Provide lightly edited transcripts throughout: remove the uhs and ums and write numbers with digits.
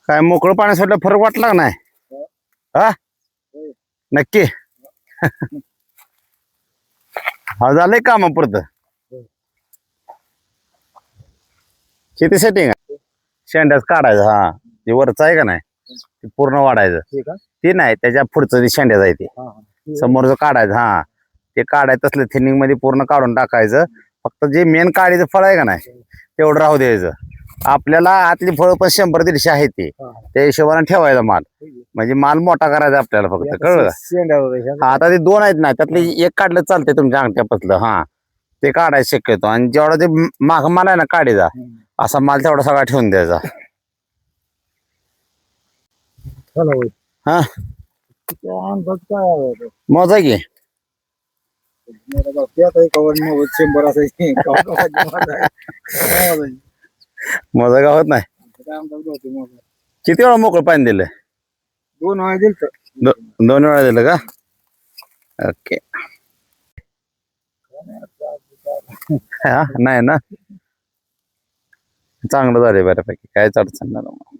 काय मोकळं पाणी सोडलं फरक वाटला का नाही? हा नक्की. हा झालंय काम पुरतं. किती सेटिंग आहे? शेंड्याच काढायचं. हा ते वरचं आहे का नाही ते पूर्ण वाढायचं. ते नाही त्याच्या पुढचं ते शेंड्याच आहे ते समोरचं काढायचं. हा ते काढायचं तसलं थिनिंग मध्ये पूर्ण काढून टाकायचं. फक्त जे मेन काढीचं फळ आहे का नाही तेवढं राहू द्यायचं. आपल्याला आतली फळं पण 100-150 आहे ते त्या हिशोबाने ठेवायचा माल. म्हणजे माल मोठा करायचा आपल्याला फक्त. कळलं का? आता ते 2 आहेत ना त्यातले एक काढलं चालतंय तुमच्या अंगठ्यापासलं. हा ते काढायचं शक्यतो. आणि जेवढा ते माग माल आहे ना काढीचा असा माल तेवढा सगळा ठेवून द्यायचा. हा मोजा की. मोजा गावात नाही. किती वेळा मोकळं पाणी दिलं? 2 वेळा दिलं. 2 वेळा दिलं का? ओके. हा नाही ना चांगलं झालंय बऱ्यापैकी. कायच अडचण नाही.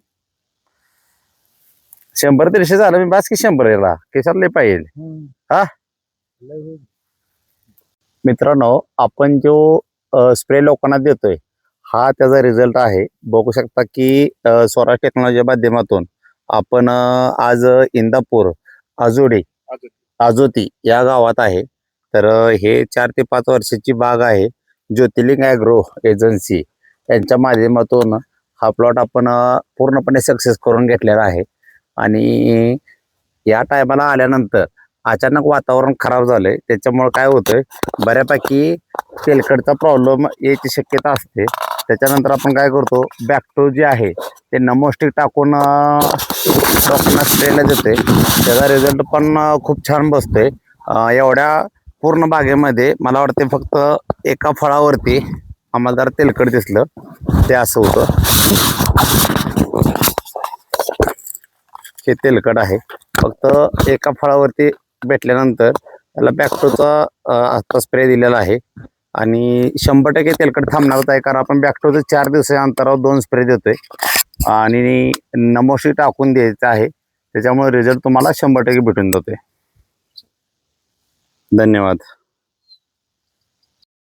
100-150 झालं मी बास की 100 याला केसाला लय पाहिजे. हा मित्रांनो आपण जो स्प्रे लोकांना देतोय हा त्याचा रिझल्ट आहे. बघू शकता की स्वराज टेक्नॉलॉजीच्या माध्यमातून आपण आज इंदापूर आजोती या गावात आहे. तर हे 4 ते 5 वर्षाची बाग आहे. ज्योतिर्लिंग ॲग्रो एजन्सी यांच्या माध्यमातून हा प्लॉट आपण पूर्णपणे सक्सेस करून घेतलेला आहे. आणि या टायमाला आल्यानंतर अचानक वातावरण खराब झालंय. त्याच्यामुळे काय होतंय बऱ्यापैकी तेलकटचा प्रॉब्लेम यायची शक्यता असते. त्याच्यानंतर आपण काय करतो बॅक्टो जे आहे ते नमोस्टिक टाकून लोकांना स्प्रेला देते. त्याचा रिझल्ट पण खूप छान बसतोय. एवढ्या पूर्ण बागेमध्ये मला वाटते फक्त एका फळावरती आम्हाला जरा तेलकट दिसलं ते असं होतं. हे तेलकट आहे. फक्त एका फळावरती भेटल्यानंतर त्याला बॅक्टोचा आता स्प्रे दिलेला आहे. आणि 100% तेलकट थांबणारच आहे. कारण आपण बॅक्टोचं 4 दिवसाच्या अंतरावर 2 स्प्रे देतोय. आणि नमोशी टाकून द्यायचं आहे. त्याच्यामुळे रिझल्ट तुम्हाला 100% भेटून जातोय. धन्यवाद.